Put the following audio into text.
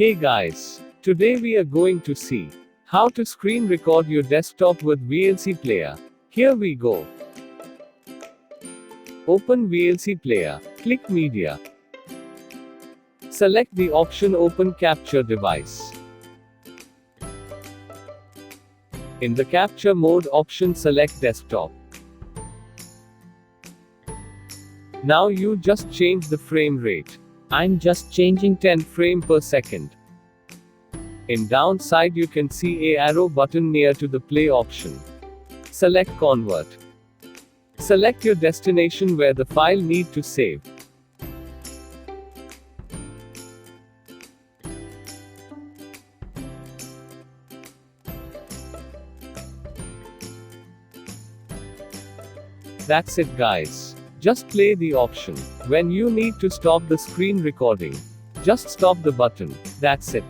Hey guys, today we are going to see how to screen record your desktop with VLC Player. Here we go. Open VLC Player, click Media. Select the option Open Capture Device. In the Capture Mode option, select Desktop. Now you just change the frame rate. I'm just changing 10 frame per second. In downside you can see a arrow button near to the play option. Select Convert. Select your destination where the file need to save. That's it guys. Just play the option. When you need to stop the screen recording, just stop the button. That's it.